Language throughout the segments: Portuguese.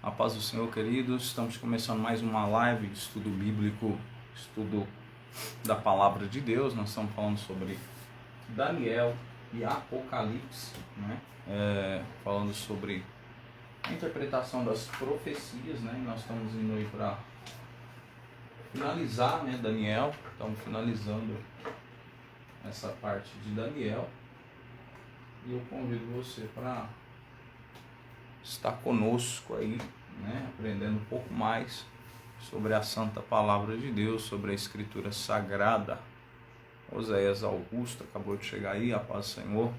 A paz do Senhor, queridos. Estamos começando mais uma live de estudo bíblico, estudo da palavra de Deus. Nós estamos falando sobre Daniel e Apocalipse, né? Falando sobre a interpretação das profecias, né? Nós estamos indo aí para finalizar, né, Daniel. Estamos finalizando essa parte de Daniel. E eu convido você para estar conosco aí, né, aprendendo um pouco mais sobre a santa palavra de Deus, sobre a escritura sagrada. Oséias Augusto acabou de chegar aí, a paz do Senhor.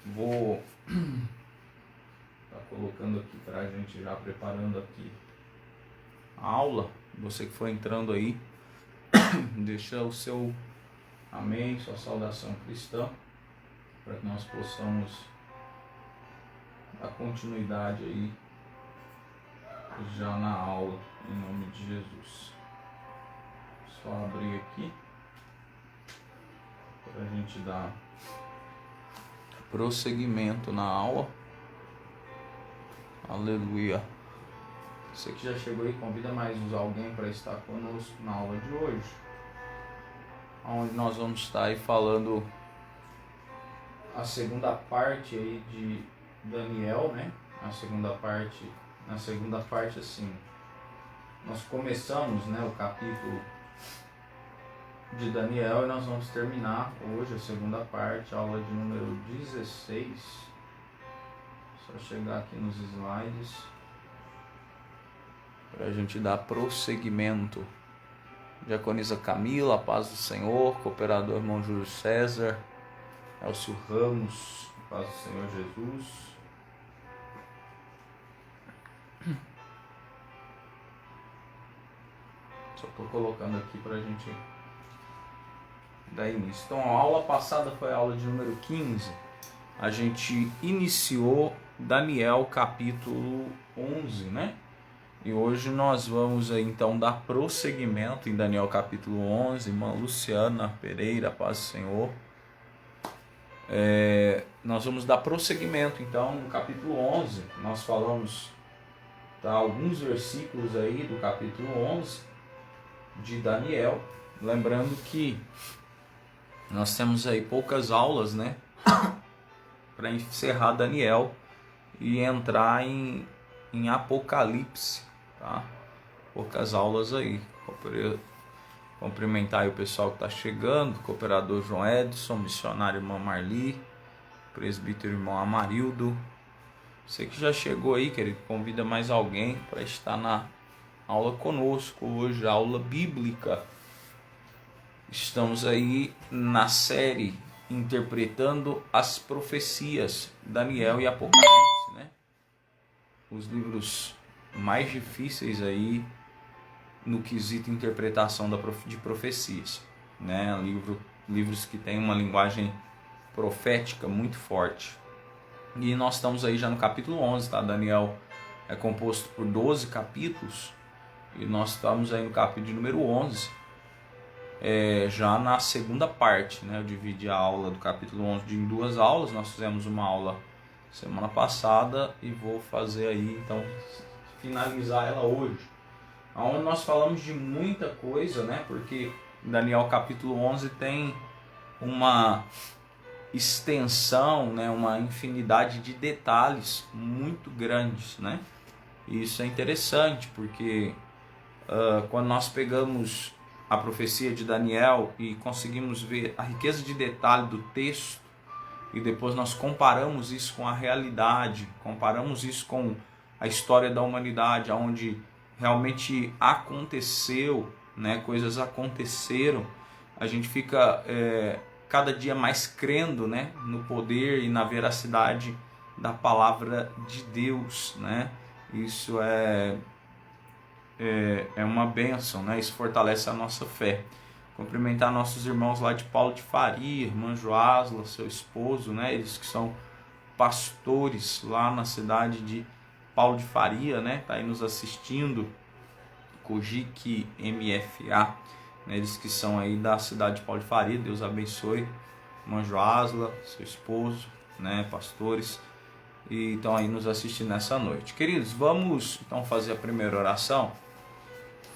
Vou estar colocando aqui para a gente já preparando aqui a aula. Você que for entrando aí, deixa o seu amém, sua saudação cristã, para que nós possamos dar continuidade aí já na aula, em nome de Jesus. Só abrir aqui para a gente dar prosseguimento na aula. Aleluia. Você que já chegou aí, convida mais alguém para estar conosco na aula de hoje, onde nós vamos estar aí falando a segunda parte aí de Daniel, né? Na segunda parte assim, nós começamos, né, o capítulo de Daniel e nós vamos terminar hoje a segunda parte, a aula de número 16. Só chegar aqui nos slides para a gente dar prosseguimento. Diaconisa Camila, a paz do Senhor. Cooperador irmão Júlio César. Elcio Ramos, a paz do Senhor Jesus. Só estou colocando aqui para a gente dar início. Então, a aula passada foi a aula de número 15. A gente iniciou Daniel capítulo 11, né? E hoje nós vamos aí, então dar prosseguimento em Daniel capítulo 11. Irmã Luciana Pereira, paz do Senhor. Nós vamos dar prosseguimento então no capítulo 11. Nós falamos alguns versículos aí do capítulo 11 de Daniel. Lembrando que nós temos aí poucas aulas, né, para encerrar Daniel e entrar em Apocalipse, tá? Poucas aulas aí. Cumprimentar aí o pessoal que está chegando, cooperador João Edson, missionário irmã Marli, presbítero irmão Amarildo. Você que já chegou aí, querido, convida mais alguém para estar na aula conosco hoje, aula bíblica. Estamos aí na série interpretando as profecias, Daniel e Apocalipse, né? Os livros mais difíceis aí no quesito interpretação de profecias, né? Livros que têm uma linguagem profética muito forte. E nós estamos aí já no capítulo 11, tá? Daniel é composto por 12 capítulos e nós estamos aí no capítulo de número 11, já na segunda parte, né? Eu dividi a aula do capítulo 11 em duas aulas. Nós fizemos uma aula semana passada e vou fazer aí, então, finalizar ela hoje, onde nós falamos de muita coisa, né? Porque Daniel capítulo 11 tem uma extensão, né? Uma infinidade de detalhes muito grandes, né? E isso é interessante porque quando nós pegamos a profecia de Daniel e conseguimos ver a riqueza de detalhe do texto e depois nós comparamos isso com a realidade, comparamos isso com a história da humanidade, onde realmente aconteceu, né? Coisas aconteceram, a gente fica cada dia mais crendo, né? No poder e na veracidade da palavra de Deus, né? Isso é uma bênção, né? Isso fortalece a nossa fé. Cumprimentar nossos irmãos lá de Paulo de Faria, irmã Joasla, seu esposo, né? Eles que são pastores lá na cidade de Paulo de Faria, né? Tá aí nos assistindo, Cogic MFA, né? Eles que são aí da cidade de Paulo de Faria. Deus abençoe, irmã Joasla, seu esposo, né? Pastores. e estão aí nos assistindo nessa noite. Queridos, vamos então fazer a primeira oração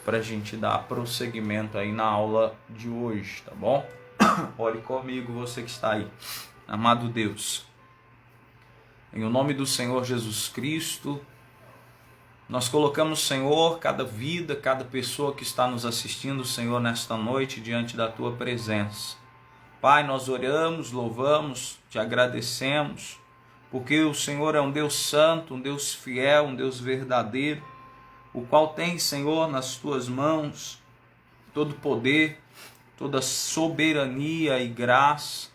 para a gente dar prosseguimento aí na aula de hoje, tá bom? Ore comigo, você que está aí. Amado Deus, em o nome do Senhor Jesus Cristo, nós colocamos, Senhor, cada vida, cada pessoa que está nos assistindo, Senhor, nesta noite, diante da Tua presença. Pai, nós oramos, louvamos, Te agradecemos, porque o Senhor é um Deus santo, um Deus fiel, um Deus verdadeiro, o qual tem, Senhor, nas Tuas mãos todo poder, toda soberania e graça.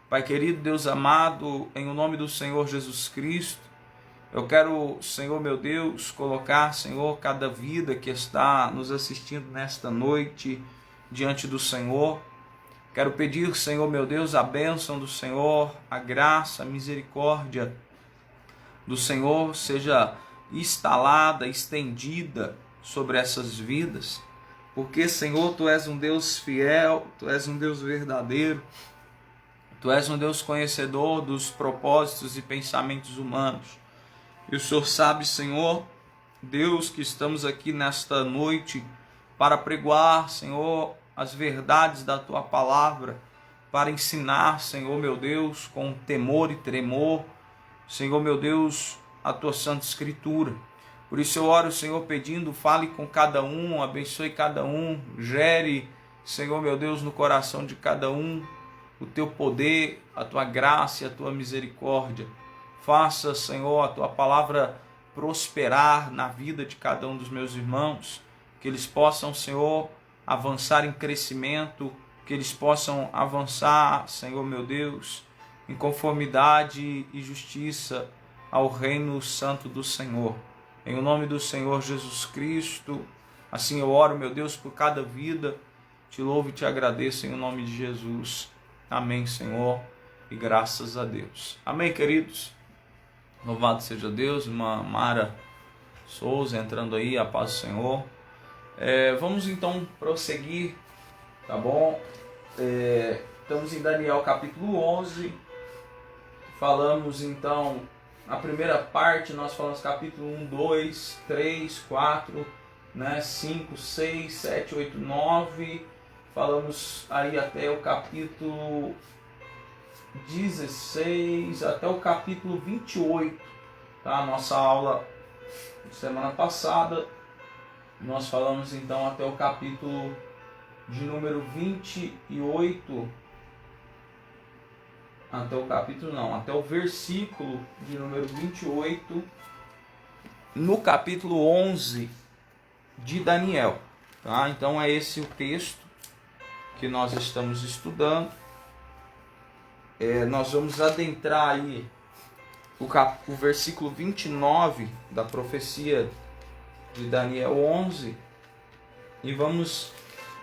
Pai querido, Deus amado, em o nome do Senhor Jesus Cristo, eu quero, Senhor meu Deus, colocar, Senhor, cada vida que está nos assistindo nesta noite diante do Senhor. Quero pedir, Senhor meu Deus, a bênção do Senhor, a graça, a misericórdia do Senhor seja instalada, estendida sobre essas vidas. Porque, Senhor, Tu és um Deus fiel, Tu és um Deus verdadeiro, Tu és um Deus conhecedor dos propósitos e pensamentos humanos. E o Senhor sabe, Senhor, Deus, que estamos aqui nesta noite para pregoar, Senhor, as verdades da Tua palavra, para ensinar, Senhor meu Deus, com temor e tremor, Senhor meu Deus, a Tua Santa Escritura. Por isso eu oro, Senhor, pedindo, fale com cada um, abençoe cada um, gere, Senhor meu Deus, no coração de cada um, o Teu poder, a Tua graça e a Tua misericórdia. Faça, Senhor, a Tua palavra prosperar na vida de cada um dos meus irmãos, que eles possam, Senhor, avançar em crescimento, que eles possam avançar, Senhor meu Deus, em conformidade e justiça ao reino santo do Senhor. Em o nome do Senhor Jesus Cristo, assim eu oro, meu Deus, por cada vida, te louvo e te agradeço em o nome de Jesus. Amém, Senhor, e graças a Deus. Amém, queridos? Louvado seja Deus, irmã Mara Souza entrando aí, a paz do Senhor. Vamos então prosseguir, tá bom? Estamos em Daniel capítulo 11, falamos então, na primeira parte nós falamos capítulo 1, 2, 3, 4, 5, 6, 7, 8, 9, falamos aí até o capítulo 16 até o capítulo 28, tá? Nossa aula de semana passada, nós falamos então até o capítulo de número 28, até o versículo de número 28, no capítulo 11 de Daniel, tá? Então é esse o texto que nós estamos estudando. Nós vamos adentrar aí o versículo 29 da profecia de Daniel 11 e vamos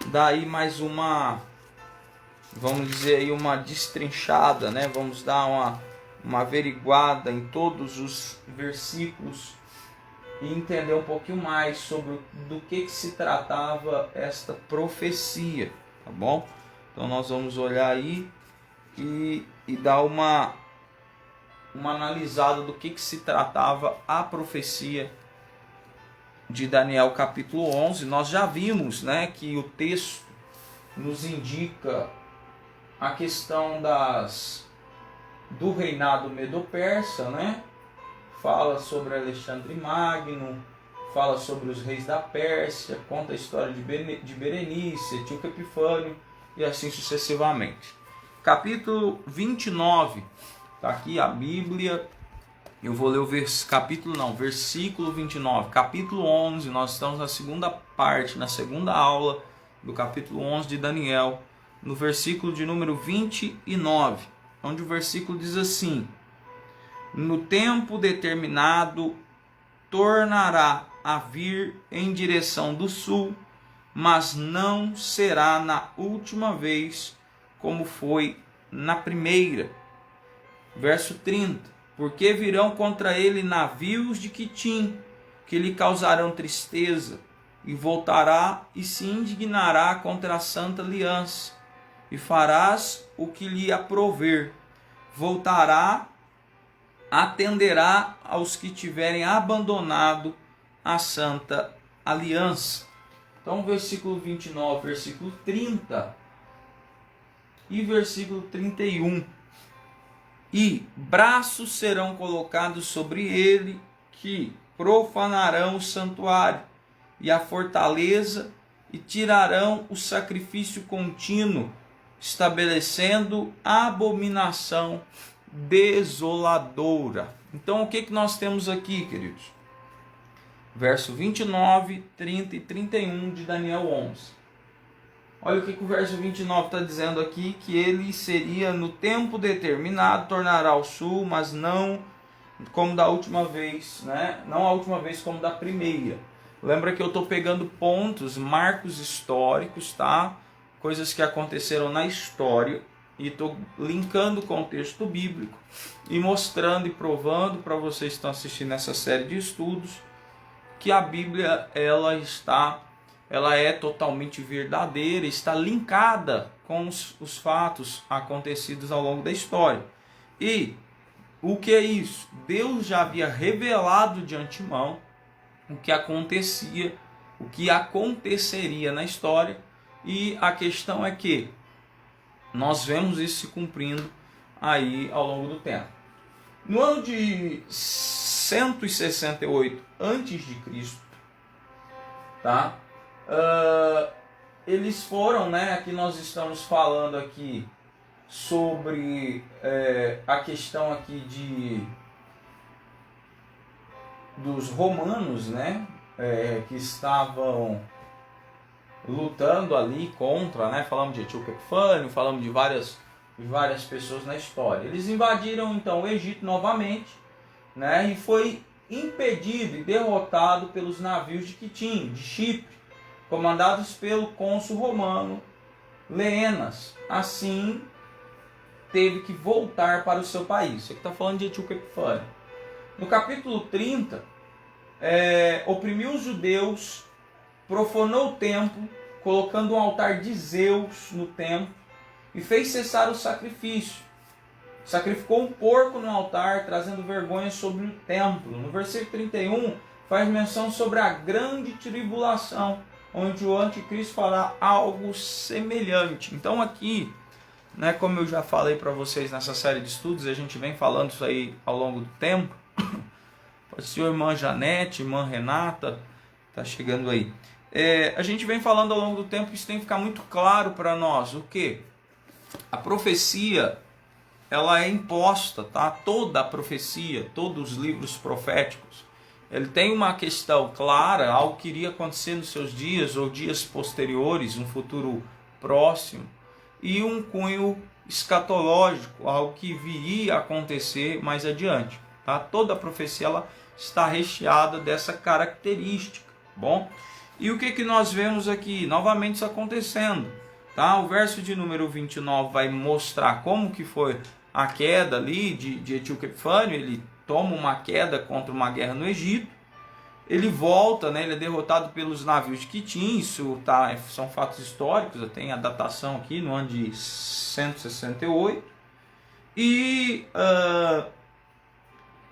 dar aí mais uma, vamos dizer aí, uma destrinchada, né? Vamos dar uma averiguada em todos os versículos e entender um pouquinho mais sobre do que se tratava esta profecia, tá bom? Então nós vamos olhar aí e dar uma analisada do que se tratava a profecia de Daniel capítulo 11. Nós já vimos, né, que o texto nos indica a questão do reinado medo-persa, né? Fala sobre Alexandre Magno, fala sobre os reis da Pérsia, conta a história de Berenice, Etíoco Epifânio e assim sucessivamente. Capítulo 29, está aqui a Bíblia, eu vou ler o versículo 29, capítulo 11, nós estamos na segunda parte, na segunda aula do capítulo 11 de Daniel, no versículo de número 29, onde o versículo diz assim: no tempo determinado tornará a vir em direção do sul, mas não será na última vez como foi na primeira. Verso 30. Porque virão contra ele navios de Quitim, que lhe causarão tristeza, e voltará e se indignará contra a santa aliança, e farás o que lhe aprover. Voltará atenderá aos que tiverem abandonado a santa aliança. Então, versículo 29, versículo 30 e versículo 31. E braços serão colocados sobre ele, que profanarão o santuário e a fortaleza, e tirarão o sacrifício contínuo, estabelecendo abominação desoladora. Então, o que nós temos aqui, queridos? Verso 29, 30 e 31 de Daniel 11. Olha o que o verso 29 está dizendo aqui, que ele seria no tempo determinado, tornará ao sul, mas não como da última vez, né? Não a última vez como da primeira. Lembra que eu estou pegando pontos, marcos históricos, tá? Coisas que aconteceram na história, e estou linkando com o texto bíblico e mostrando e provando para vocês que estão assistindo essa série de estudos que a Bíblia ela é totalmente verdadeira, está linkada com os fatos acontecidos ao longo da história. E o que é isso? Deus já havia revelado de antemão o que acontecia, o que aconteceria na história, e a questão é que nós vemos isso se cumprindo aí ao longo do tempo. No ano de 168 a.C., tá? Eles foram, né? Aqui nós estamos falando aqui sobre a questão aqui dos romanos, né? Que estavam lutando ali contra, né? Falamos de Etíoco Epifânio, falamos de várias pessoas na história. Eles invadiram então o Egito novamente, né? E foi impedido e derrotado pelos navios de Quitim, de Chipre, comandados pelo cônsul romano Leenas. Assim, teve que voltar para o seu país. Isso aqui está falando de Etíoco Epifânio. No capítulo 30, oprimiu os judeus, profanou o templo, colocando um altar de Zeus no templo, e fez cessar o sacrifício. Sacrificou um porco no altar, trazendo vergonha sobre o templo. No versículo 31, faz menção sobre a grande tribulação, onde o anticristo fará algo semelhante. Então aqui, né, como eu já falei para vocês nessa série de estudos, a gente vem falando isso aí ao longo do tempo. Pode ser a irmã Janete, irmã Renata, tá chegando aí. A gente vem falando ao longo do tempo, isso tem que ficar muito claro para nós. O que? A profecia, ela é imposta, tá? Toda a profecia, todos os livros proféticos, ele tem uma questão clara, algo que iria acontecer nos seus dias ou dias posteriores, um futuro próximo, e um cunho escatológico, algo que viria a acontecer mais adiante, tá? Toda a profecia ela está recheada dessa característica, bom? E o que nós vemos aqui? Novamente isso acontecendo, tá? O verso de número 29 vai mostrar como que foi a queda ali de Etíoco Epifânio. Ele toma uma queda contra uma guerra no Egito, ele volta, né? Ele é derrotado pelos navios de Quitim, isso tá, são fatos históricos, eu tenho a datação aqui no ano de 168, e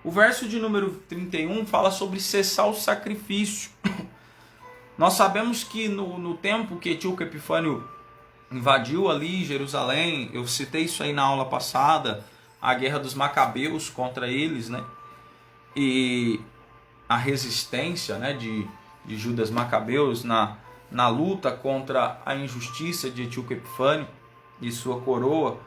o verso de número 31 fala sobre cessar o sacrifício. Nós sabemos que no tempo que Etíoco Epifânio invadiu ali Jerusalém, eu citei isso aí na aula passada, a guerra dos Macabeus contra eles, né? E a resistência, né, de Judas Macabeus na luta contra a injustiça de Etíoco Epifânio e sua coroa.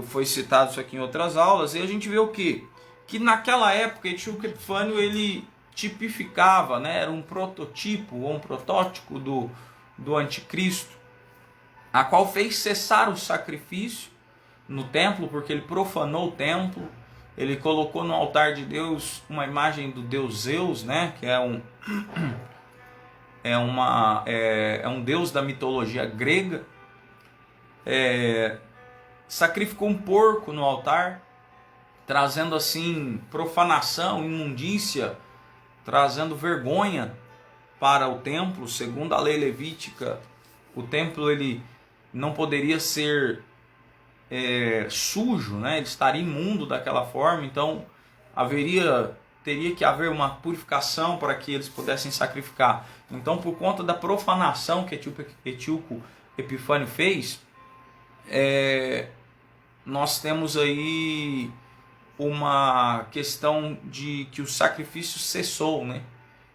Foi citado isso aqui em outras aulas, e a gente vê o quê? Que naquela época Etíoco Epifânio ele tipificava, né, era um prototipo ou um protótipo do anticristo, a qual fez cessar o sacrifício no templo, porque ele profanou o templo, ele colocou no altar de Deus uma imagem do deus Zeus, né, que é um deus da mitologia grega. Sacrificou um porco no altar, trazendo assim profanação, imundícia, trazendo vergonha para o templo. Segundo a lei levítica, o templo ele não poderia ser sujo, né? Ele estaria imundo daquela forma, então teria que haver uma purificação para que eles pudessem sacrificar. Então, por conta da profanação que Etíoco Epifânio fez, nós temos aí uma questão de que o sacrifício cessou, né?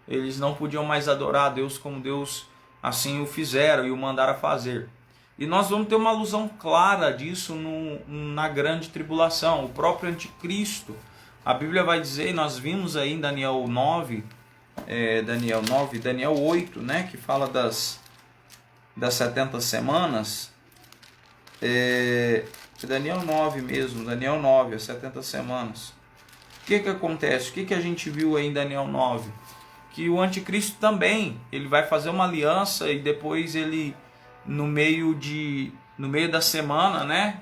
Eles não podiam mais adorar a Deus como Deus assim o fizeram e o mandaram a fazer. E nós vamos ter uma alusão clara disso na grande tribulação. O próprio anticristo, a Bíblia vai dizer, nós vimos aí em Daniel 9, Daniel 8, né, que fala das 70 semanas. Daniel 9 mesmo, Daniel 9, as 70 semanas. O que acontece? O que a gente viu aí em Daniel 9? Que o anticristo também, ele vai fazer uma aliança e depois ele, no meio da semana, né?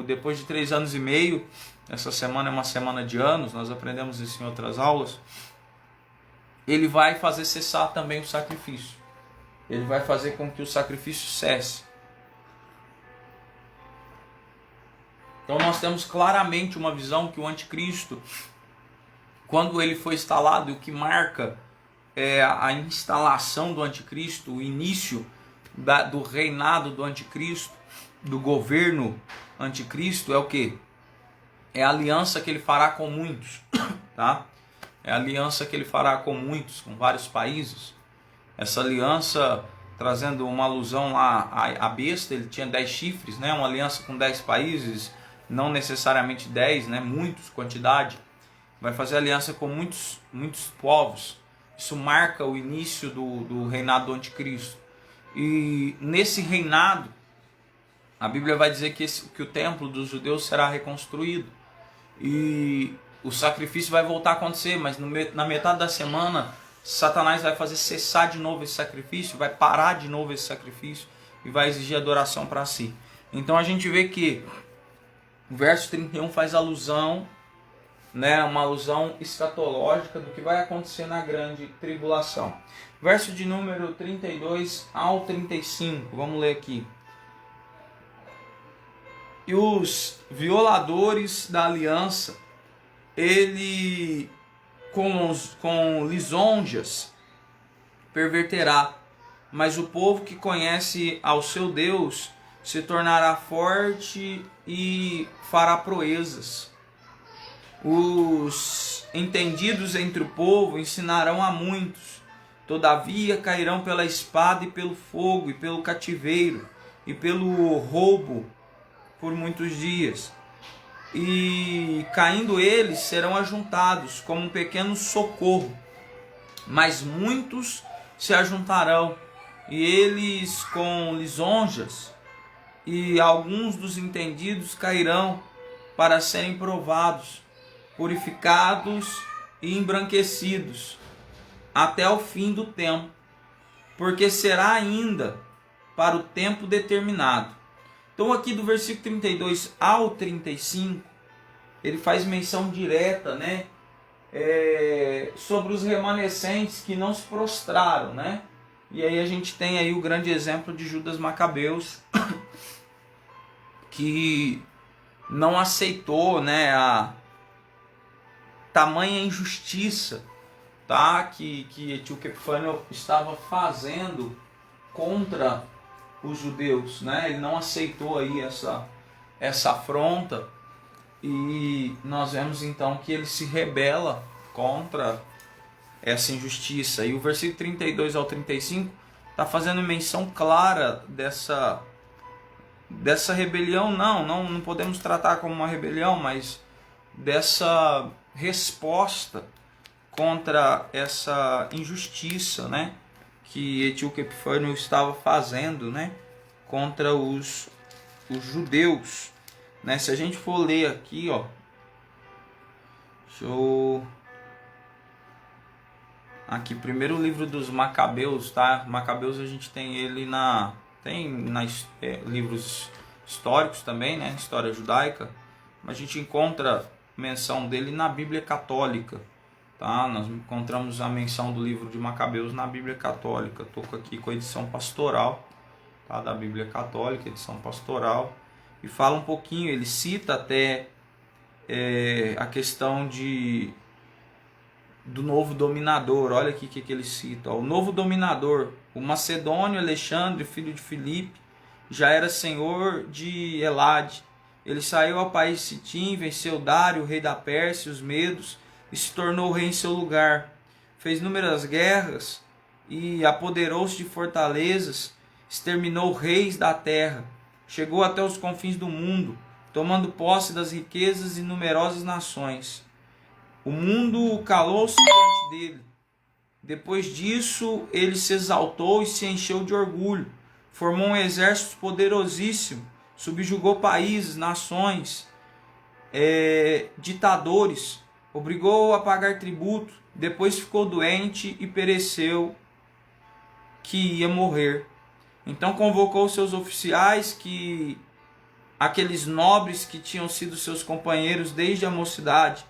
Depois de 3 anos e meio, essa semana é uma semana de anos, nós aprendemos isso em outras aulas, ele vai fazer cessar também o sacrifício. Ele vai fazer com que o sacrifício cesse. Então nós temos claramente uma visão que o anticristo, quando ele foi instalado, e o que marca a instalação do anticristo, o início do reinado do anticristo, do governo anticristo, é o quê? É a aliança que ele fará com muitos, tá? É a aliança que ele fará com muitos, com vários países. Essa aliança, trazendo uma alusão lá à besta, ele tinha 10 chifres, né? Uma aliança com 10 países, não necessariamente 10, né? Muitos, quantidade. Vai fazer aliança com muitos povos. Isso marca o início do reinado do anticristo. E nesse reinado, a Bíblia vai dizer que o templo dos judeus será reconstruído. E o sacrifício vai voltar a acontecer, mas na metade da semana, Satanás vai fazer cessar de novo esse sacrifício, vai parar de novo esse sacrifício e vai exigir adoração para si. Então a gente vê que o verso 31 faz alusão, né, uma alusão escatológica do que vai acontecer na grande tribulação. Verso de número 32 ao 35, vamos ler aqui. E os violadores da aliança, ele com lisonjas perverterá, mas o povo que conhece ao seu Deus se tornará forte e fará proezas. Os entendidos entre o povo ensinarão a muitos, todavia cairão pela espada e pelo fogo e pelo cativeiro e pelo roubo por muitos dias. E caindo eles serão ajuntados como um pequeno socorro, mas muitos se ajuntarão, e eles com lisonjas, e alguns dos entendidos cairão para serem provados, purificados e embranquecidos até o fim do tempo, porque será ainda para o tempo determinado. Então aqui do versículo 32 ao 35, ele faz menção direta, né, sobre os remanescentes que não se prostraram, né? E aí a gente tem aí o grande exemplo de Judas Macabeus, que não aceitou, né, a tamanha injustiça, tá, que Etíoco Epifânio estava fazendo contra os judeus, né? Ele não aceitou aí essa afronta, e nós vemos então que ele se rebela contra essa injustiça. E o versículo 32 ao 35 está fazendo menção clara dessa rebelião. Não podemos tratar como uma rebelião, mas dessa resposta contra essa injustiça, né, que Etíoco Epifânio estava fazendo, né, contra os judeus, né? Se a gente for ler aqui, ó, aqui primeiro o livro dos Macabeus, tá? Macabeus a gente tem ele livros históricos também, né, história judaica, mas a gente encontra menção dele na Bíblia Católica, tá? Nós encontramos a menção do livro de Macabeus na Bíblia Católica. Estou aqui com a edição pastoral, tá? Da Bíblia Católica, edição pastoral. e fala um pouquinho, ele cita até a questão do novo dominador. Olha aqui o que ele cita. O novo dominador, o macedônio Alexandre, filho de Filipe, já era senhor de Elade. Ele saiu ao país Sitim, venceu Dário, rei da Pérsia, os medos, e se tornou rei em seu lugar. Fez inúmeras guerras e apoderou-se de fortalezas, exterminou reis da terra, chegou até os confins do mundo, tomando posse das riquezas de numerosas nações. O mundo calou-se diante dele. Depois disso, ele se exaltou e se encheu de orgulho. Formou um exército poderosíssimo, subjugou países, nações, ditadores, obrigou a pagar tributo. Depois ficou doente e pereceu, que ia morrer. Então convocou seus oficiais, aqueles nobres que tinham sido seus companheiros desde a mocidade,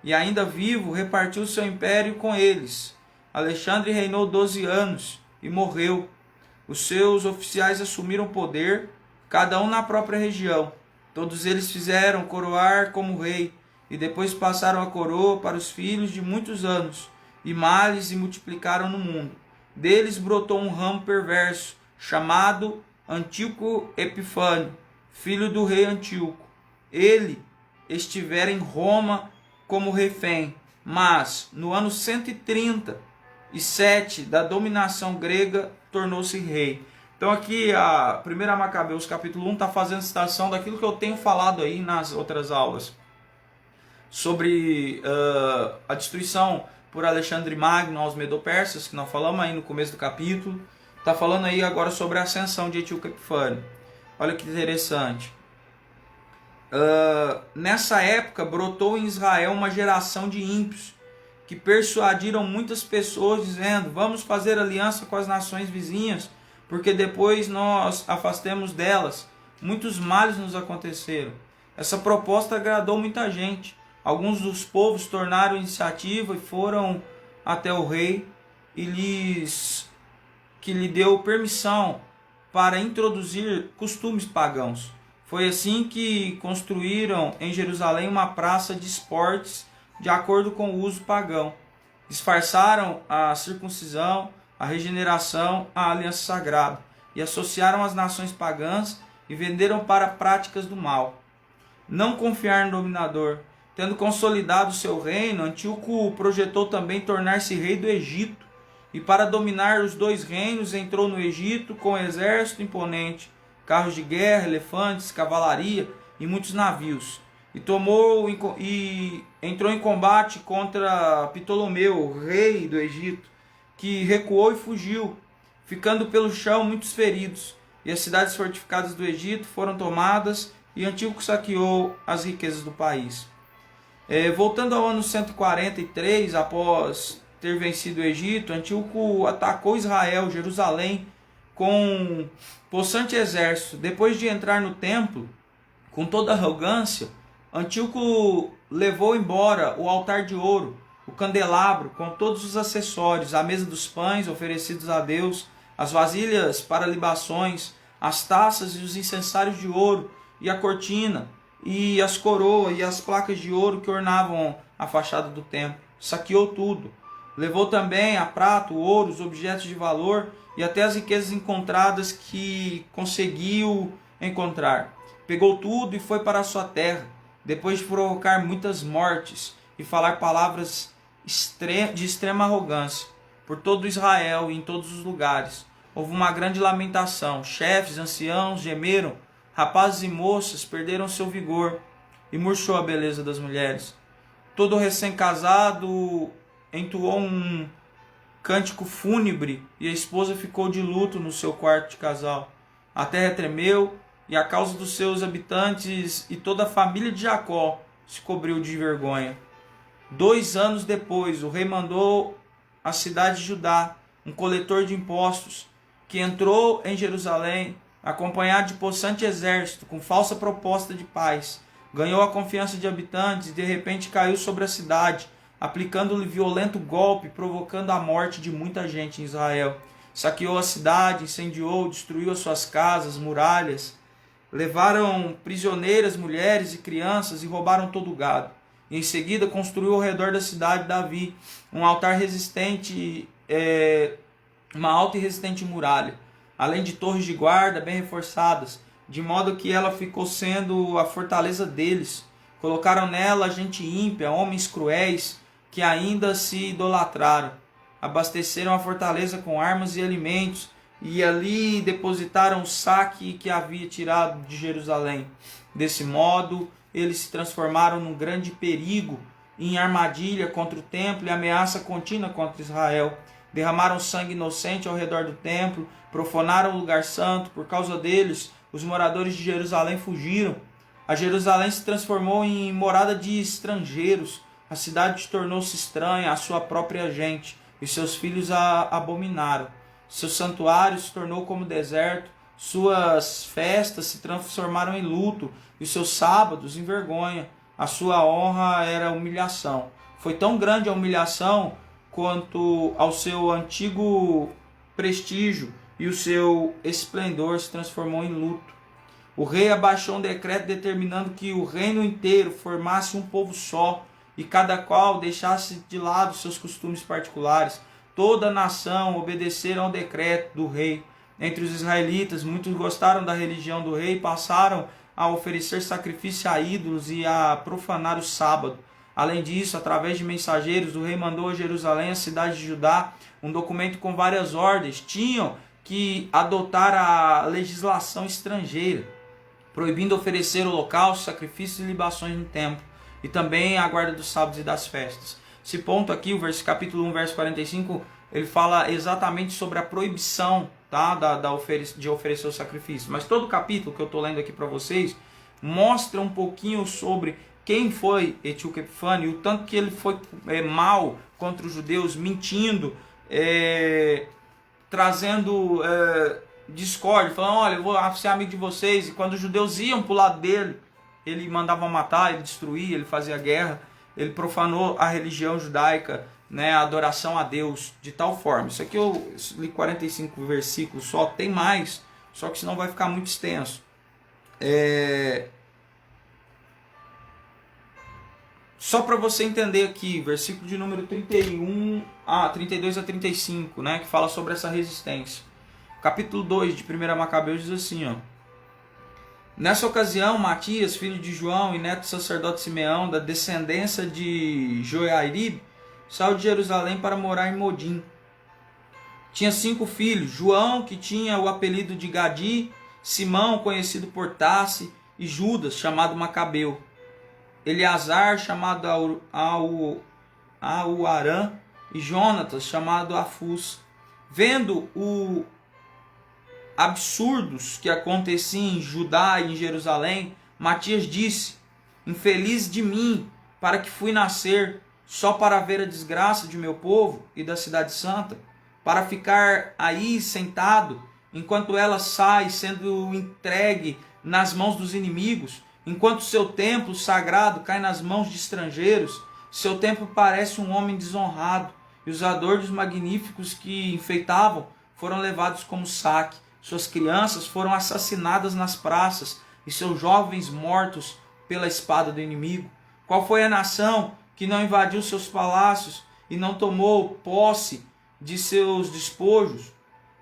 e ainda vivo repartiu seu império com eles. Alexandre reinou 12 anos e morreu. Os seus oficiais assumiram o poder, cada um na própria região. Todos eles fizeram coroar como rei, e depois passaram a coroa para os filhos de muitos anos, e males se multiplicaram no mundo. Deles brotou um ramo perverso, chamado Antíoco Epifânio, filho do rei Antíoco. Ele estivera em Roma como refém, mas no ano 137 da dominação grega tornou-se rei. Então aqui a 1 Macabeus capítulo 1 está fazendo citação daquilo que eu tenho falado aí nas outras aulas, sobre a destruição por Alexandre Magno aos Medo-Persas, que nós falamos aí no começo do capítulo. Está falando aí agora sobre a ascensão de Antíoco Epifânio. Olha que interessante. Nessa época brotou em Israel uma geração de ímpios que persuadiram muitas pessoas dizendo: vamos fazer aliança com as nações vizinhas, porque depois nós afastemos delas. Muitos males nos aconteceram. Essa proposta agradou muita gente. Alguns dos povos tornaram iniciativa e foram até o rei que lhe deu permissão para introduzir costumes pagãos. Foi assim que construíram em Jerusalém uma praça de esportes de acordo com o uso pagão. Disfarçaram a circuncisão, a regeneração, a aliança sagrada, e associaram as nações pagãs e venderam para práticas do mal. Não confiar no dominador. Tendo consolidado seu reino, Antíoco projetou também tornar-se rei do Egito, e para dominar os dois reinos entrou no Egito com um exército imponente, carros de guerra, elefantes, cavalaria e muitos navios, e entrou em combate contra Ptolomeu, rei do Egito, que recuou e fugiu, ficando pelo chão muitos feridos, e as cidades fortificadas do Egito foram tomadas, e Antíoco saqueou as riquezas do país. Voltando ao ano 143, após ter vencido o Egito, Antíoco atacou Israel, Jerusalém, com possante exército. Depois de entrar no templo, com toda arrogância, Antíoco levou embora o altar de ouro, o candelabro com todos os acessórios, a mesa dos pães oferecidos a Deus, as vasilhas para libações, as taças e os incensários de ouro, e a cortina, e as coroas e as placas de ouro que ornavam a fachada do templo. Saqueou tudo. Levou também a prata, o ouro, os objetos de valor e até as riquezas encontradas que conseguiu encontrar. Pegou tudo e foi para a sua terra, depois de provocar muitas mortes e falar palavras de extrema arrogância por todo Israel e em todos os lugares. Houve uma grande lamentação. Chefes, anciãos gemeram, rapazes e moças perderam seu vigor e murchou a beleza das mulheres. Todo recém-casado entoou um cântico fúnebre e a esposa ficou de luto no seu quarto de casal. A terra tremeu e a causa dos seus habitantes e toda a família de Jacó se cobriu de vergonha. 2 anos depois, o rei mandou à cidade de Judá um coletor de impostos que entrou em Jerusalém acompanhado de possante exército, com falsa proposta de paz. Ganhou a confiança de habitantes e de repente caiu sobre a cidade, aplicando-lhe violento golpe, provocando a morte de muita gente em Israel. Saqueou a cidade, incendiou, destruiu as suas casas, muralhas, Levaram prisioneiras, mulheres e crianças e roubaram todo o gado. E em seguida construiu ao redor da cidade Davi um altar resistente, uma alta e resistente muralha, além de torres de guarda bem reforçadas, de modo que ela ficou sendo a fortaleza deles. Colocaram nela gente ímpia, homens cruéis, que ainda se idolatraram. Abasteceram a fortaleza com armas e alimentos, e ali depositaram o saque que havia tirado de Jerusalém. Desse modo, eles se transformaram num grande perigo, em armadilha contra o templo e ameaça contínua contra Israel. Derramaram sangue inocente ao redor do templo, profanaram o lugar santo. Por causa deles, os moradores de Jerusalém fugiram. A Jerusalém se transformou em morada de estrangeiros. A cidade tornou-se estranha à sua própria gente, e seus filhos a abominaram. Seu santuário se tornou como deserto, suas festas se transformaram em luto, e seus sábados em vergonha. A sua honra era humilhação. Foi tão grande a humilhação quanto ao seu antigo prestígio, e o seu esplendor se transformou em luto. O rei abaixou um decreto determinando que o reino inteiro formasse um povo só, e cada qual deixasse de lado seus costumes particulares. Toda a nação obedeceram ao decreto do rei. Entre os israelitas, muitos gostaram da religião do rei e passaram a oferecer sacrifício a ídolos e a profanar o sábado. Além disso, através de mensageiros, o rei mandou a Jerusalém, a cidade de Judá, um documento com várias ordens. Tinham que adotar a legislação estrangeira, proibindo oferecer holocaustos, sacrifícios e libações no templo, e também a guarda dos sábados e das festas. Esse ponto aqui, o capítulo 1, verso 45, ele fala exatamente sobre a proibição, tá, de oferecer o sacrifício. Mas todo o capítulo que eu estou lendo aqui para vocês mostra um pouquinho sobre quem foi Etíoco Epifânio, o tanto que ele foi mal contra os judeus, mentindo, trazendo discórdia, falando, olha, eu vou ser amigo de vocês. E quando os judeus iam para o lado dele, ele mandava matar, ele destruía, ele fazia guerra. Ele profanou a religião judaica, né, a adoração a Deus, de tal forma. Isso aqui eu li 45 versículos só, tem mais, só que senão vai ficar muito extenso. Só para você entender aqui, versículo de número 32 a 35, né, que fala sobre essa resistência. Capítulo 2 de 1 Macabeus diz assim, ó. Nessa ocasião, Matias, filho de João e neto do sacerdote Simeão, da descendência de Joiarib, saiu de Jerusalém para morar em Modim. Tinha 5 filhos: João, que tinha o apelido de Gadi, Simão, conhecido por Tasse, e Judas, chamado Macabeu. Eleazar, chamado Auarã, e Jonatas, chamado Afus. Vendo o absurdos que aconteciam em Judá e em Jerusalém, Matias disse: infeliz de mim, para que fui nascer, só para ver a desgraça de meu povo e da cidade santa, para ficar aí sentado, enquanto ela sai sendo entregue nas mãos dos inimigos, enquanto seu templo sagrado cai nas mãos de estrangeiros. Seu templo parece um homem desonrado, e os adornos magníficos que enfeitavam foram levados como saque. Suas crianças foram assassinadas nas praças, e seus jovens mortos pela espada do inimigo. Qual foi a nação que não invadiu seus palácios e não tomou posse de seus despojos?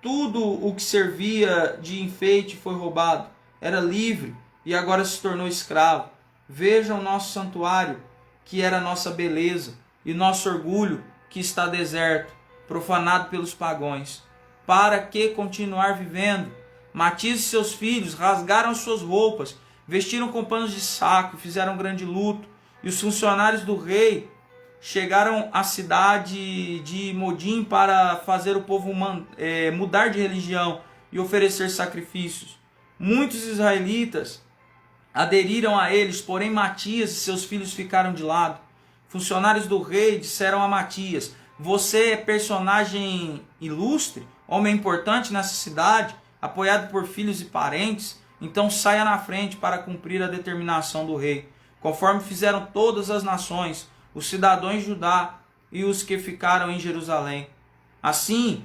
Tudo o que servia de enfeite foi roubado. Era livre e agora se tornou escravo. Veja o nosso santuário, que era nossa beleza, e nosso orgulho, que está deserto, profanado pelos pagãos. Para que continuar vivendo? Matias e seus filhos rasgaram suas roupas, vestiram com panos de saco, fizeram grande luto. E os funcionários do rei chegaram à cidade de Modim para fazer o povo mudar de religião e oferecer sacrifícios. Muitos israelitas aderiram a eles, porém Matias e seus filhos ficaram de lado. Funcionários do rei disseram a Matias: você é personagem ilustre, homem importante nessa cidade, apoiado por filhos e parentes, então saia na frente para cumprir a determinação do rei, conforme fizeram todas as nações, os cidadãos de Judá e os que ficaram em Jerusalém. Assim,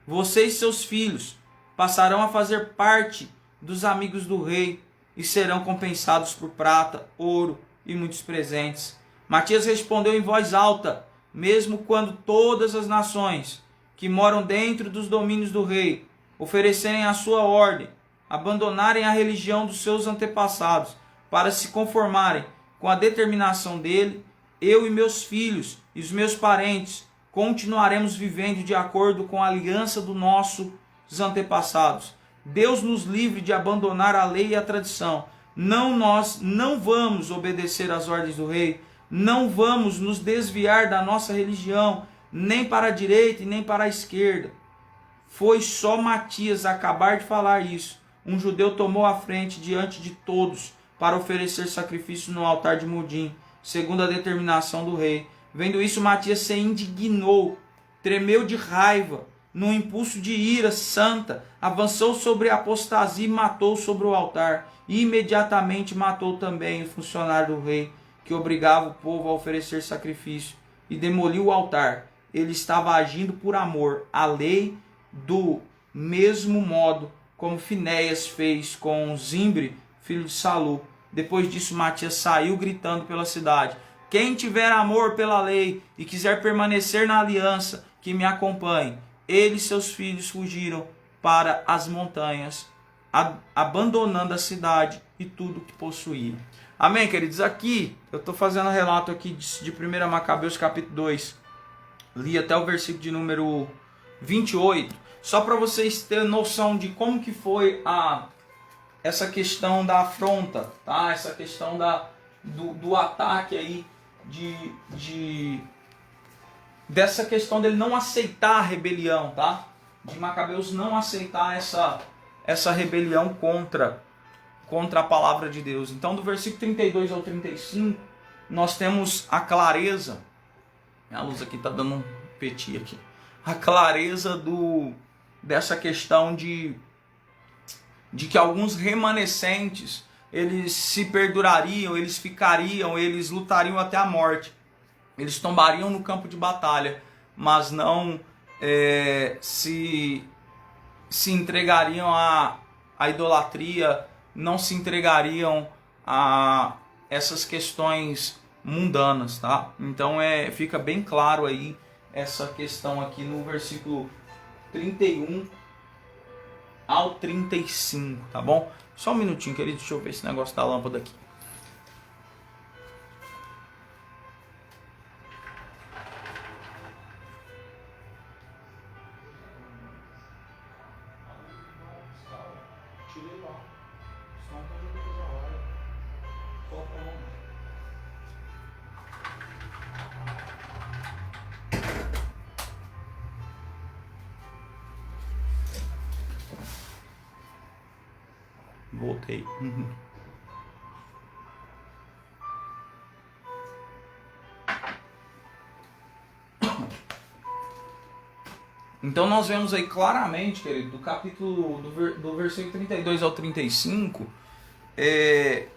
você e seus filhos passarão a fazer parte dos amigos do rei, e serão compensados por prata, ouro e muitos presentes. Matias respondeu em voz alta: mesmo quando todas as nações que moram dentro dos domínios do rei oferecerem a sua ordem, abandonarem a religião dos seus antepassados para se conformarem com a determinação dele, eu e meus filhos e os meus parentes continuaremos vivendo de acordo com a aliança dos nossos antepassados. Deus nos livre de abandonar a lei e a tradição. Nós não vamos obedecer às ordens do rei, não vamos nos desviar da nossa religião, nem para a direita e nem para a esquerda. Foi só Matias acabar de falar isso. Um judeu tomou a frente diante de todos para oferecer sacrifício no altar de Mudim, segundo a determinação do rei. Vendo isso, Matias se indignou, tremeu de raiva, num impulso de ira santa, avançou sobre a apostasia e matou sobre o altar. E imediatamente matou também o funcionário do rei, que obrigava o povo a oferecer sacrifício, e demoliu o altar. Ele estava agindo por amor à lei, do mesmo modo como Finéias fez com Zimri, filho de Salu. Depois disso, Matias saiu gritando pela cidade: quem tiver amor pela lei e quiser permanecer na aliança, que me acompanhe. Ele e seus filhos fugiram para as montanhas, abandonando a cidade e tudo que possuía. Amém, queridos? Aqui, eu estou fazendo um relato aqui de 1 Macabeus capítulo 2. Li até o versículo de número 28. Só para vocês terem noção de como que foi essa questão da afronta, tá? Essa questão do ataque aí, dessa questão dele não aceitar a rebelião, tá? De Macabeus não aceitar essa rebelião contra a palavra de Deus. Então, do versículo 32 ao 35, nós temos a clareza. A luz aqui está dando um peti aqui. A clareza dessa questão de que alguns remanescentes, eles se perdurariam, eles ficariam, eles lutariam até a morte. Eles tombariam no campo de batalha, mas não se entregariam à idolatria, não se entregariam a essas questões mundanas, tá? Então fica bem claro aí essa questão aqui no versículo 31 ao 35, tá bom? Só um minutinho, querido, deixa eu ver esse negócio da lâmpada aqui. Voltei. Então nós vemos aí claramente, querido, do capítulo do versículo 32 ao 35,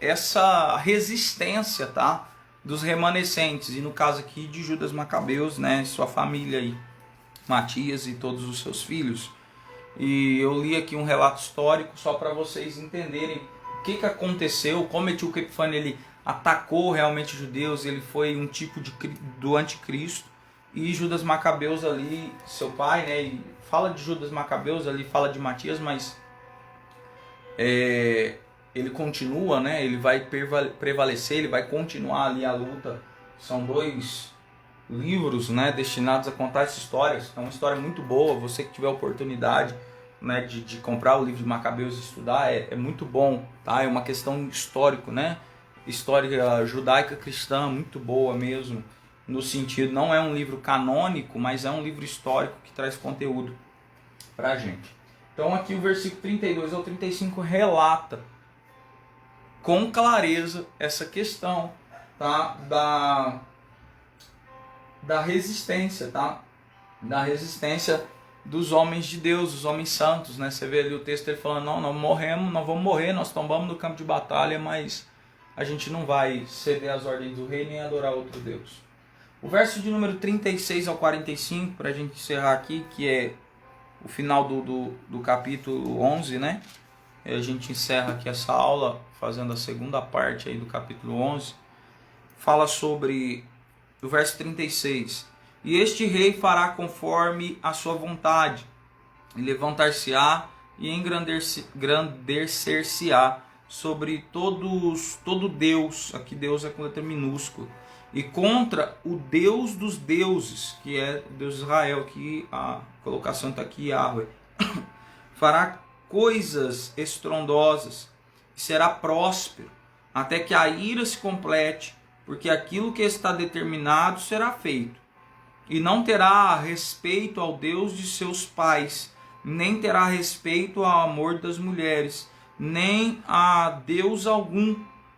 essa resistência, tá, dos remanescentes, e no caso aqui de Judas Macabeus, né, sua família aí, Matias e todos os seus filhos. E eu li aqui um relato histórico só para vocês entenderem o que aconteceu, como Etíoco Epifânio ele atacou realmente os judeus, ele foi um tipo do anticristo. E Judas Macabeus ali, seu pai, né, ele fala de Judas Macabeus ali, fala de Matias, mas ele continua, né, ele vai prevalecer, ele vai continuar ali a luta. São 2 livros, né, destinados a contar essa história. É uma história muito boa. Você que tiver oportunidade, né, de comprar o livro de Macabeus e estudar, é muito bom, tá? É uma questão histórica, né, história judaica cristã, muito boa mesmo, no sentido, não é um livro canônico, mas é um livro histórico que traz conteúdo pra gente. Então aqui o versículo 32 ao 35 relata com clareza essa questão, tá, da resistência, tá? Da resistência dos homens de Deus, os homens santos, né? Você vê ali o texto ele falando: não vamos morrer, nós tombamos no campo de batalha, mas a gente não vai ceder às ordens do rei nem adorar outro Deus. O verso de número 36 ao 45, para a gente encerrar aqui, que é o final do capítulo 11, né? A gente encerra aqui essa aula fazendo a segunda parte aí do capítulo 11. Fala sobre o verso 36. E este rei fará conforme a sua vontade, e levantar-se-á e engrandecer-se-á sobre todo Deus, aqui Deus é com letra minúscula, e contra o Deus dos deuses, que é o Deus de Israel, que a colocação está aqui, Yahweh, fará coisas estrondosas, e será próspero, até que a ira se complete, porque aquilo que está determinado será feito. E não terá respeito ao Deus de seus pais, nem terá respeito ao amor das mulheres, nem a Deus algum,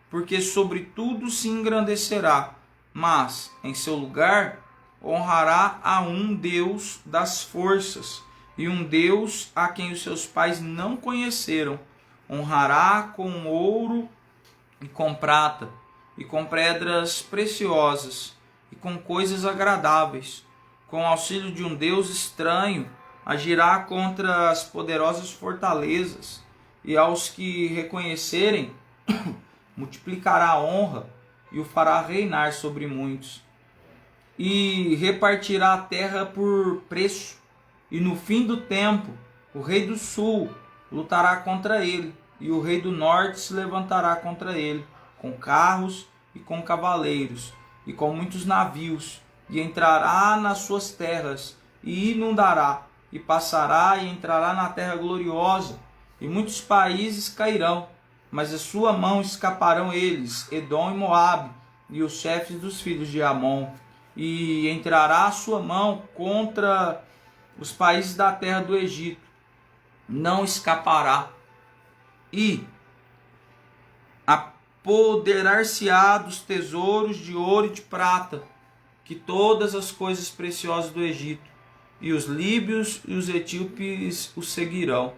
porque sobre tudo se engrandecerá, mas em seu lugar honrará a um Deus das forças, e um Deus a quem os seus pais não conheceram. Honrará com ouro e com prata, e com pedras preciosas, e com coisas agradáveis. Com o auxílio de um Deus estranho, agirá contra as poderosas fortalezas, e aos que reconhecerem, multiplicará a honra, e o fará reinar sobre muitos. E repartirá a terra por preço, e no fim do tempo, o rei do sul lutará contra ele, e o rei do norte se levantará contra ele, com carros e com cavaleiros, e com muitos navios, e entrará nas suas terras, e inundará, e passará e entrará na terra gloriosa, e muitos países cairão, mas a sua mão escaparão eles, Edom e Moabe, e os chefes dos filhos de Amon, e entrará a sua mão contra os países da terra do Egito, não escapará, e apoderar-se-á dos tesouros de ouro e de prata, que todas as coisas preciosas do Egito, e os líbios e os etíopes o seguirão.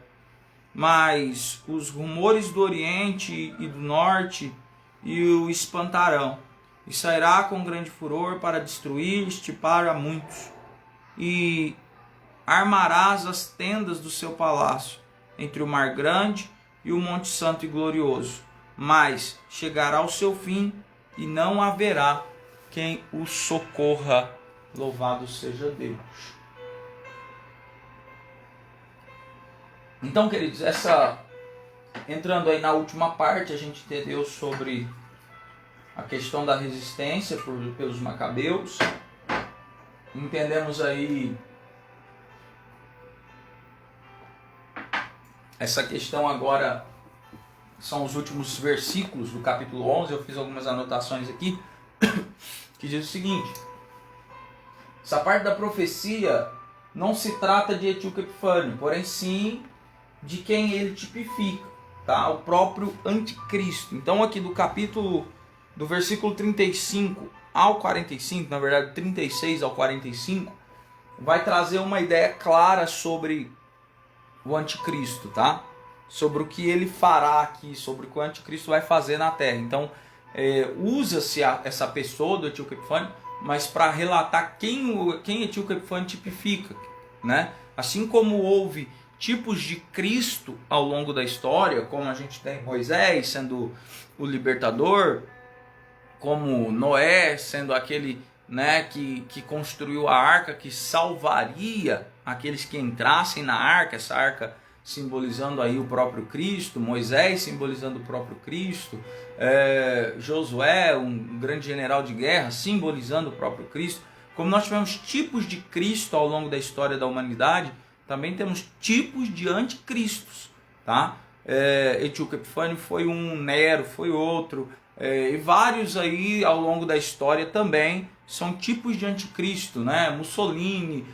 Mas os rumores do Oriente e do Norte o espantarão, e sairá com grande furor para destruir e estipar a muitos, e armarás as tendas do seu palácio entre o mar grande e o monte santo e glorioso, mas chegará ao seu fim e não haverá quem o socorra. Louvado seja Deus. Então, queridos, entrando aí na última parte, a gente entendeu sobre a questão da resistência pelos macabeus. Entendemos aí essa questão agora, são os últimos versículos do capítulo 11, eu fiz algumas anotações aqui, que diz o seguinte: essa parte da profecia não se trata de Etíoco Epifânio, porém sim de quem ele tipifica, tá? O próprio anticristo. Então aqui do versículo 35 ao 45, na verdade 36 ao 45, vai trazer uma ideia clara sobre o anticristo, tá? Sobre o que ele fará aqui, sobre o que o anticristo vai fazer na terra. Então usa-se essa pessoa do Etíoco Epifânio, mas para relatar quem Etíoco Epifânio tipifica, né? Assim como houve tipos de Cristo ao longo da história, como a gente tem Moisés sendo o libertador, como Noé sendo aquele, né, que construiu a arca, que salvaria aqueles que entrassem na arca, essa arca simbolizando aí o próprio Cristo, Moisés simbolizando o próprio Cristo, Josué, um grande general de guerra, simbolizando o próprio Cristo. Como nós tivemos tipos de Cristo ao longo da história da humanidade, também temos tipos de anticristos, tá? Etíoco Epifânio foi um, Nero foi outro, e vários aí ao longo da história também são tipos de anticristo, né? Mussolini,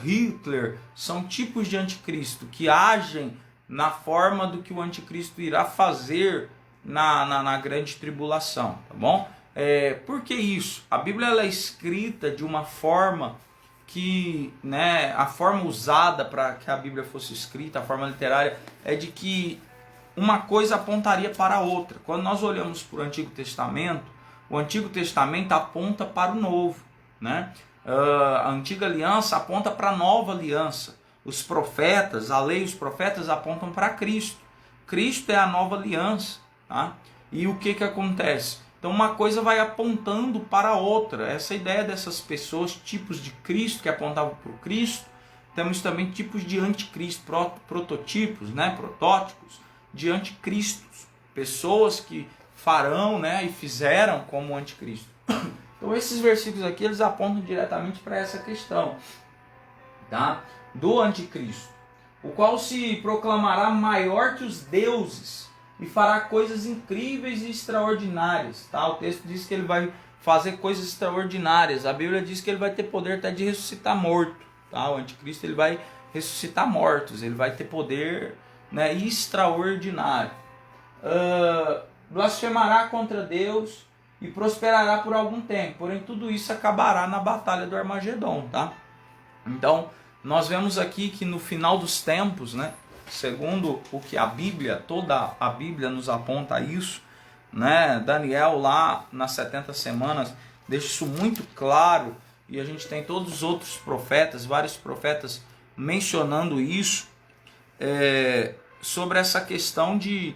Hitler, são tipos de anticristo que agem na forma do que o anticristo irá fazer na grande tribulação, tá bom? Por que isso? A Bíblia ela é escrita de uma forma que, né, a forma usada para que a Bíblia fosse escrita, a forma literária, é de que uma coisa apontaria para a outra. Quando nós olhamos para o Antigo Testamento aponta para o Novo, né? A Antiga Aliança aponta para a Nova Aliança. Os profetas, a lei e os profetas apontam para Cristo. Cristo é a nova aliança. Tá? E o que acontece? Então uma coisa vai apontando para a outra. Essa ideia dessas pessoas, tipos de Cristo que apontavam para o Cristo, temos também tipos de anticristo, prototipos, né? Protótipos de anticristos. Pessoas que farão, né? E fizeram como anticristo. Então esses versículos aqui, eles apontam diretamente para essa questão, tá? Do anticristo, o qual se proclamará maior que os deuses e fará coisas incríveis e extraordinárias, tá? O texto diz que ele vai fazer coisas extraordinárias. A Bíblia diz que ele vai ter poder até de ressuscitar morto, tá? O anticristo, ele vai ressuscitar mortos, ele vai ter poder, né, extraordinário. Blasfemará contra Deus e prosperará por algum tempo, porém tudo isso acabará na batalha do Armagedon, tá? Então nós vemos aqui que no final dos tempos, né, segundo o que a Bíblia, toda a Bíblia nos aponta isso, né? Daniel lá nas 70 semanas deixa isso muito claro, e a gente tem todos os outros profetas, vários profetas mencionando isso, sobre essa questão de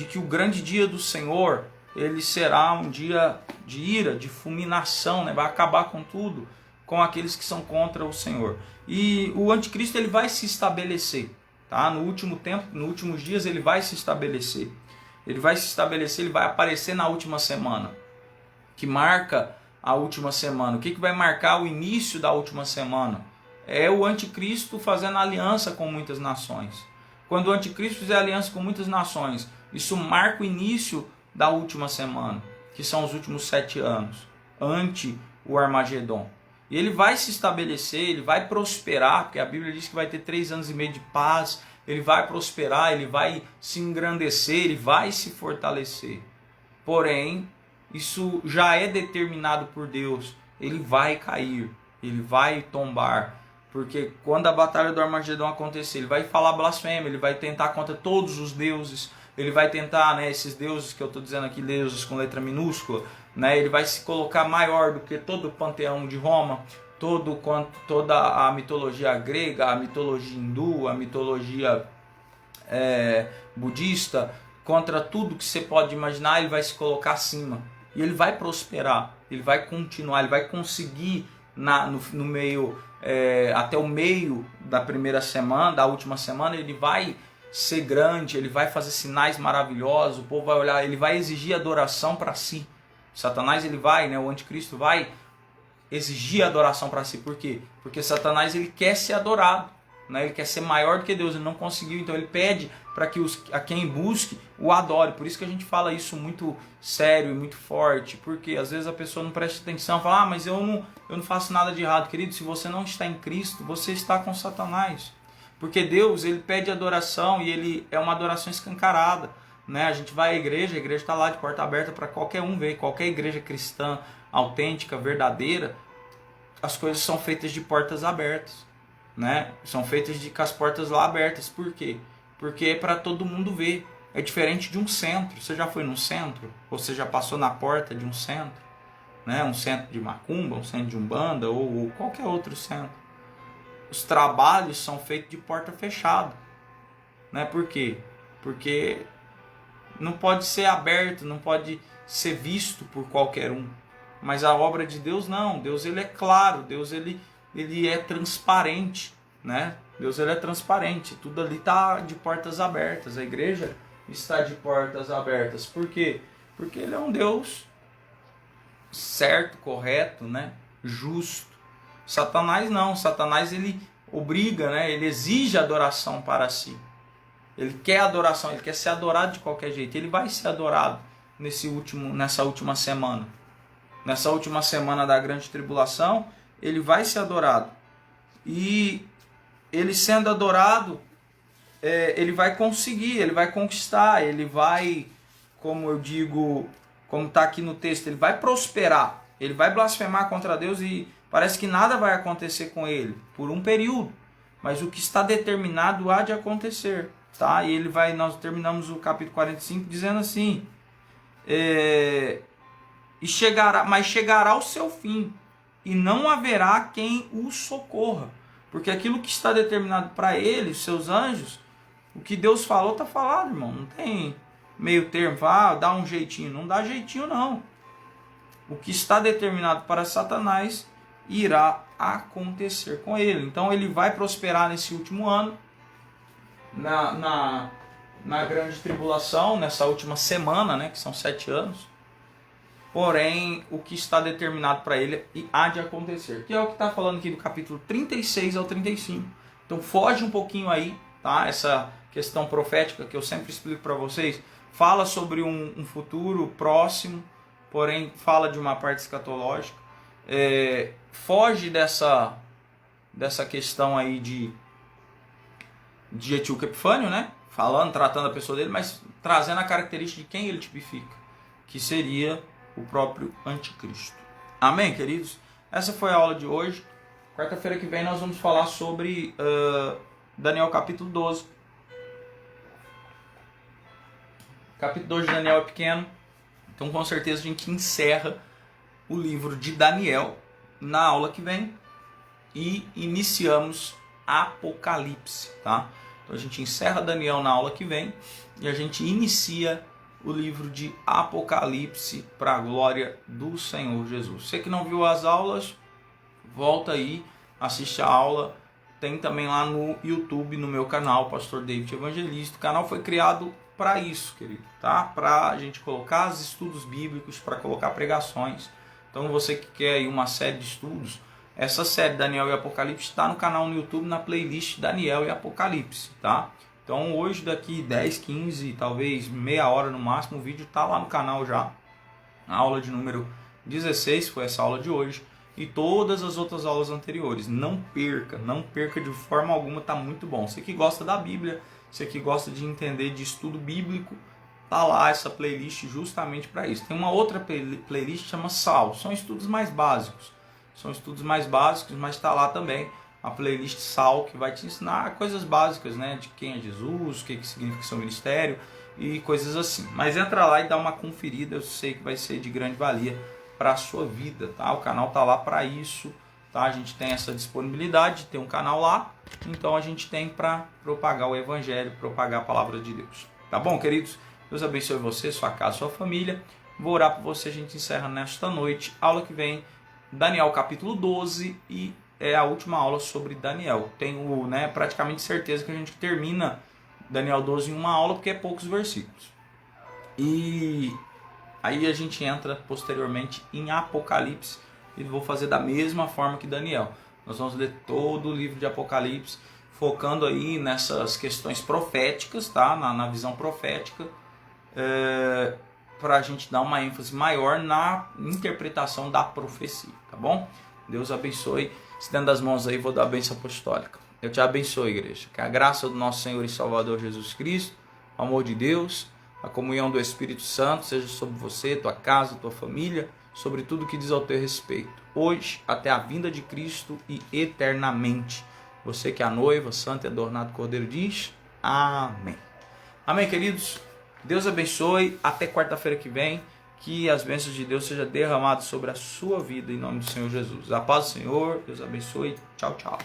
que o grande dia do Senhor, ele será um dia de ira, de fulminação, né? Vai acabar com tudo, com aqueles que são contra o Senhor. E o anticristo, ele vai se estabelecer, tá? No último tempo, nos últimos dias, ele vai se estabelecer. Ele vai se estabelecer, ele vai aparecer na última semana, que marca a última semana. O que vai marcar o início da última semana? É o anticristo fazendo aliança com muitas nações. Quando o anticristo fizer aliança com muitas nações, isso marca o início da última semana, que são os últimos 7 anos, ante o Armagedon. E ele vai se estabelecer, ele vai prosperar, porque a Bíblia diz que vai ter 3 anos e meio de paz, ele vai prosperar, ele vai se engrandecer, ele vai se fortalecer. Porém, isso já é determinado por Deus, ele vai cair, ele vai tombar. Porque quando a batalha do Armagedon acontecer, ele vai falar blasfêmia, ele vai tentar contra todos os deuses, ele vai tentar, né, esses deuses que eu estou dizendo aqui, deuses com letra minúscula, né, ele vai se colocar maior do que todo o panteão de Roma, toda a mitologia grega, a mitologia hindu, a mitologia budista, contra tudo que você pode imaginar, ele vai se colocar acima. E ele vai prosperar, ele vai continuar, ele vai conseguir no meio, até o meio da primeira semana, da última semana, ele vai ser grande, ele vai fazer sinais maravilhosos, o povo vai olhar, ele vai exigir adoração para si. Satanás, ele vai, né, o anticristo vai exigir adoração para si. Por quê? Porque Satanás, ele quer ser adorado, né? Ele quer ser maior do que Deus, ele não conseguiu, então ele pede para que a quem busque o adore. Por isso que a gente fala isso muito sério e muito forte, porque às vezes a pessoa não presta atenção, fala, mas eu não faço nada de errado. Querido, se você não está em Cristo, você está com Satanás. Porque Deus, ele pede adoração e ele é uma adoração escancarada, né? A gente vai à igreja, a igreja está lá de porta aberta para qualquer um ver, qualquer igreja cristã autêntica, verdadeira, as coisas são feitas de portas abertas, né? São feitas com as portas lá abertas. Por quê? Porque é para todo mundo ver. É diferente de um centro. Você já foi num centro? Ou você já passou na porta de um centro? Né? Um centro de macumba, um centro de umbanda ou qualquer outro centro. Os trabalhos são feitos de porta fechada, né? Por quê? Porque não pode ser aberto, não pode ser visto por qualquer um. Mas a obra de Deus não. Deus, ele é claro, Deus ele é transparente, né? Deus, ele é transparente. Tudo ali está de portas abertas. A igreja está de portas abertas. Por quê? Porque ele é um Deus certo, correto, né? Justo. Satanás não, Satanás ele obriga, né? Ele exige adoração para si. Ele quer adoração, ele quer ser adorado de qualquer jeito. Ele vai ser adorado nessa última semana. Nessa última semana da grande tribulação, ele vai ser adorado. E ele sendo adorado, ele vai conseguir, ele vai conquistar, ele vai, como eu digo, como está aqui no texto, ele vai prosperar. Ele vai blasfemar contra Deus e parece que nada vai acontecer com ele por um período, mas o que está determinado há de acontecer, tá? E nós terminamos o capítulo 45 dizendo assim: mas chegará o seu fim, e não haverá quem o socorra. Porque aquilo que está determinado para ele, os seus anjos, o que Deus falou, está falado, irmão. Não tem meio termo, dá um jeitinho. Não dá jeitinho, não. O que está determinado para Satanás irá acontecer com ele. Então ele vai prosperar nesse último ano, na grande tribulação, nessa última semana, né, que são 7 anos. Porém, o que está determinado para ele há de acontecer. Que é o que está falando aqui do capítulo 36 ao 35. Então foge um pouquinho aí, tá? Essa questão profética que eu sempre explico para vocês. Fala sobre um futuro próximo, porém fala de uma parte escatológica. Foge dessa questão aí de Etíoco Epifânio, né? Tratando a pessoa dele, mas trazendo a característica de quem ele tipifica, que seria o próprio anticristo. Amém, queridos? Essa foi a aula de hoje. Quarta-feira que vem nós vamos falar sobre Daniel capítulo 12. Capítulo 12 de Daniel é pequeno, então com certeza a gente encerra o livro de Daniel na aula que vem e iniciamos Apocalipse, tá? Então a gente encerra Daniel na aula que vem e a gente inicia o livro de Apocalipse para a glória do Senhor Jesus. Você que não viu as aulas, volta aí, assiste a aula. Tem também lá no YouTube, no meu canal, Pastor David Evangelista. O canal foi criado para isso, querido, tá? Para a gente colocar os estudos bíblicos, para colocar pregações. Então você que quer aí uma série de estudos, essa série Daniel e Apocalipse está no canal no YouTube, na playlist Daniel e Apocalipse, tá? Então hoje, daqui 10, 15, talvez meia hora no máximo, o vídeo está lá no canal já. A aula de número 16 foi essa aula de hoje. E todas as outras aulas anteriores. Não perca de forma alguma, tá muito bom. Você que gosta da Bíblia, você que gosta de entender de estudo bíblico, tá lá essa playlist justamente para isso. Tem uma outra playlist que chama Sal, são estudos mais básicos. Mas tá lá também a playlist Sal, que vai te ensinar coisas básicas, né? De quem é Jesus, o que significa seu ministério e coisas assim. Mas entra lá e dá uma conferida, eu sei que vai ser de grande valia para a sua vida, tá? O canal tá lá para isso, tá? A gente tem essa disponibilidade de ter um canal lá, então a gente tem para propagar o evangelho, propagar a palavra de Deus. Tá bom, queridos? Deus abençoe você, sua casa, sua família. Vou orar por você, a gente encerra nesta noite. Aula que vem, Daniel capítulo 12 e é a última aula sobre Daniel. Tenho, praticamente certeza que a gente termina Daniel 12 em uma aula, porque é poucos versículos. E aí a gente entra posteriormente em Apocalipse e vou fazer da mesma forma que Daniel. Nós vamos ler todo o livro de Apocalipse, focando aí nessas questões proféticas, tá? Na visão profética, para a gente dar uma ênfase maior na interpretação da profecia, tá bom? Deus abençoe. Estenda as mãos aí, vou dar a bênção apostólica. Eu te abençoe, igreja. Que a graça do nosso Senhor e Salvador Jesus Cristo, o amor de Deus, a comunhão do Espírito Santo seja sobre você, tua casa, tua família, sobre tudo que diz ao teu respeito, hoje até a vinda de Cristo e eternamente. Você que é a noiva, santo e adornado Cordeiro diz, amém. Amém, queridos? Deus abençoe, até quarta-feira que vem, que as bênçãos de Deus sejam derramadas sobre a sua vida, em nome do Senhor Jesus. A paz do Senhor, Deus abençoe, tchau, tchau.